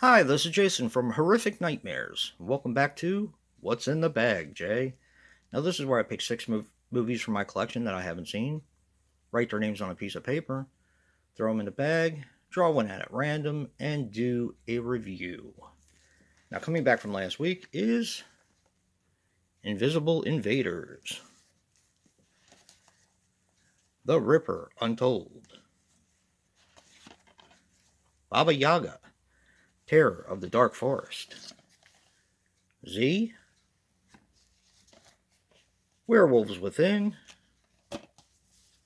Hi, this is Jason from Horrific Nightmares. Welcome back to What's in the Bag, Jay. Now, this is where I pick six movies from my collection that I haven't seen, write their names on a piece of paper, throw them in the bag, draw one out at random, and do a review. Now, coming back from last week is Invaders, The Ripper Untold, Baba Yaga, Terror of the Dark Forest, Z, Werewolves Within,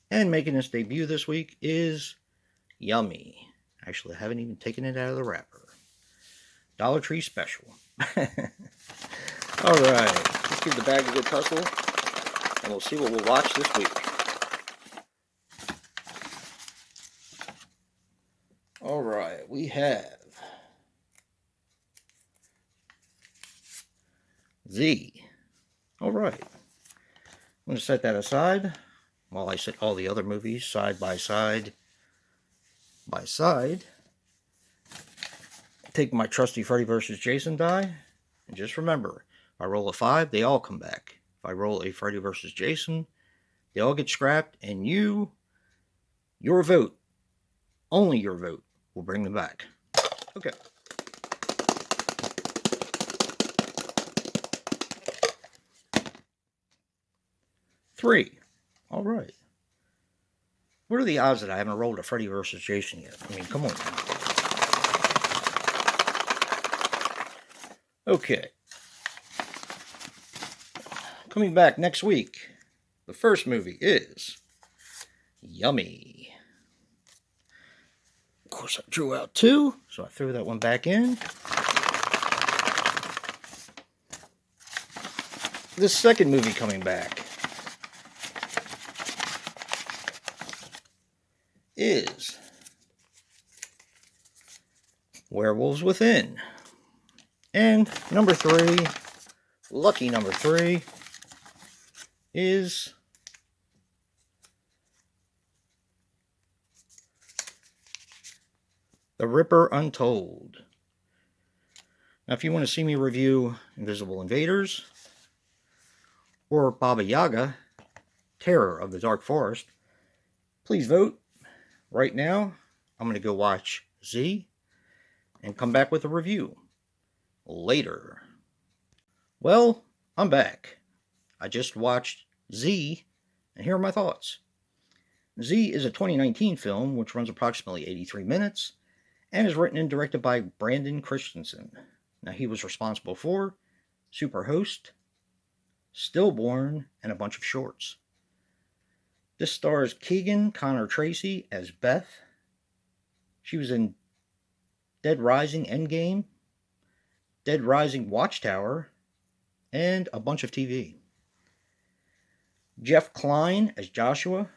and making its debut this week is Yummy. Actually, I haven't even taken it out of the wrapper. Dollar Tree Special. Alright, let's give the bag a good tussle, and we'll see what we'll watch this week. Alright, we have Z. Alright, I'm going to set that aside while I set all the other movies side by side. Take my trusty Freddy vs. Jason die, and just remember, if I roll a 5, they all come back. If I roll a Freddy vs. Jason, they all get scrapped, and your vote, only your vote, will bring them back. Okay. Three. All right. What are the odds that I haven't rolled a Freddy vs. Jason yet? I mean, come on. Okay. Coming back next week, the first movie is Yummy. Of course, I drew out 2, so I threw that one back in. This second movie coming back is Werewolves Within. And number 3, lucky number 3, is The Ripper Untold. Now, if you want to see me review Invisible Invaders or Baba Yaga, Terror of the Dark Forest, please vote. Right now, I'm going to go watch Z and come back with a review later. Well, I'm back. I just watched Z, and here are my thoughts. Z is a 2019 film which runs approximately 83 minutes and is written and directed by Brandon Christensen. Now, he was responsible for Superhost, Stillborn, and a bunch of shorts. This stars Keegan Connor Tracy as Beth. She was in Dead Rising Endgame, Dead Rising Watchtower, and a bunch of TV. Jeff Kline as Joshua.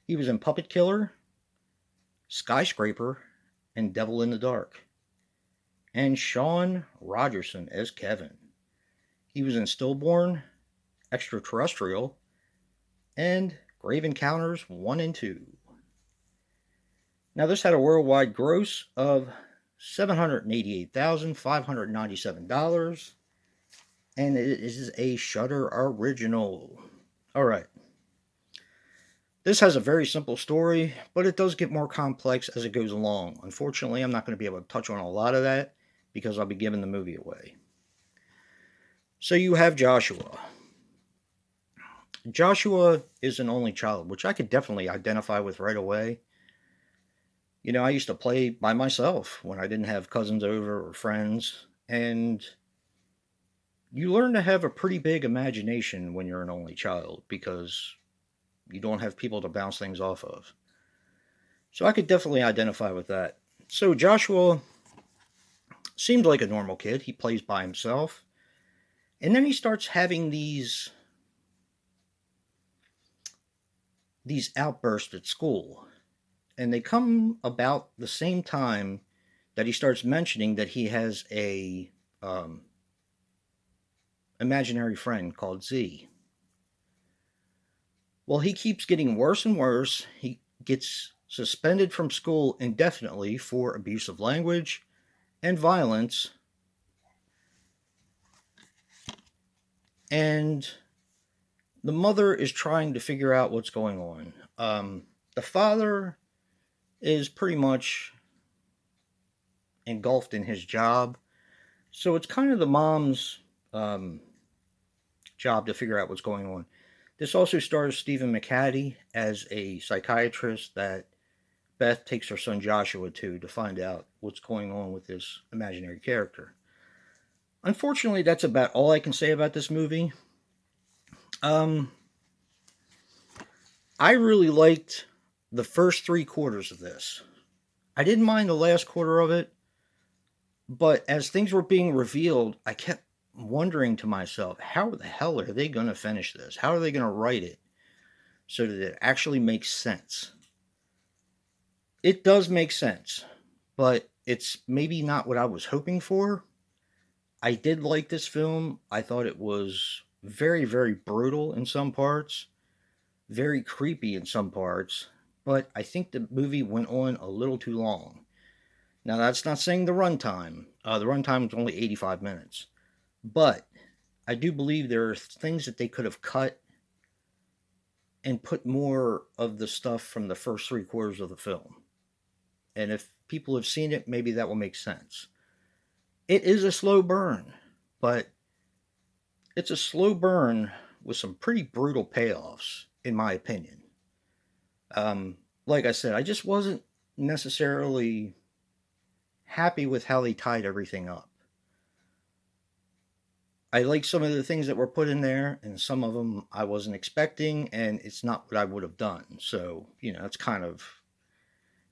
He was in Puppet Killer, Skyscraper, and Devil in the Dark. And Sean Rogerson as Kevin. He was in Stillborn, Extraterrestrial, and Grave Encounters 1 and 2. Now, this had a worldwide gross of $788,597, and it is a Shudder original. Alright. This has a very simple story, but it does get more complex as it goes along. Unfortunately, I'm not going to be able to touch on a lot of that because I'll be giving the movie away. So you have Joshua. Joshua is an only child, which I could definitely identify with right away. You know, I used to play by myself when I didn't have cousins over or friends, and you learn to have a pretty big imagination when you're an only child because you don't have people to bounce things off of. So I could definitely identify with that. So Joshua seemed like a normal kid. He plays by himself. And then he starts having these outbursts at school. And they come about the same time that he starts mentioning that he has a imaginary friend called Z. Well, he keeps getting worse and worse. He gets suspended from school indefinitely for abusive language and violence. And the mother is trying to figure out what's going on. The father is pretty much engulfed in his job. So it's kind of the mom's job to figure out what's going on. This also stars Stephen McHattie as a psychiatrist that Beth takes her son Joshua to find out what's going on with this imaginary character. Unfortunately, that's about all I can say about this movie. I really liked the first 3/4 of this. I didn't mind the last quarter of it, but as things were being revealed, I kept wondering to myself, how the hell are they going to finish this? How are they going to write it so that it actually makes sense? It does make sense, but it's maybe not what I was hoping for. I did like this film. I thought it was very, very brutal in some parts, very creepy in some parts, but I think the movie went on a little too long. Now, that's not saying the runtime. The runtime is only 85 minutes. But I do believe there are things that they could have cut and put more of the stuff from the first 3/4 of the film. And if people have seen it, maybe that will make sense. It is a slow burn, but it's a slow burn with some pretty brutal payoffs, in my opinion. Like I said, I just wasn't necessarily happy with how they tied everything up. I like some of the things that were put in there, and some of them I wasn't expecting, and it's not what I would have done. So, that's kind of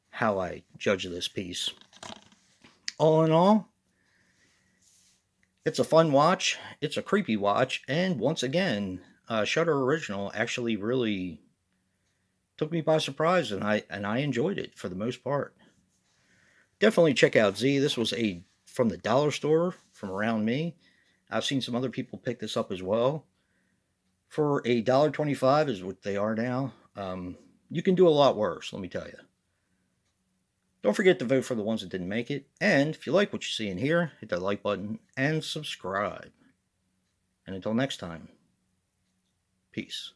how I judge this piece. All in all, it's a fun watch, it's a creepy watch, and once again, Shutter Original actually really took me by surprise, and I enjoyed it for the most part. Definitely check out Z. This was from the dollar store from around me. I've seen some other people pick this up as well. For $1.25 is what they are now. You can do a lot worse, let me tell you. Don't forget to vote for the ones that didn't make it. And if you like what you see in here, hit that like button and subscribe. And until next time, peace.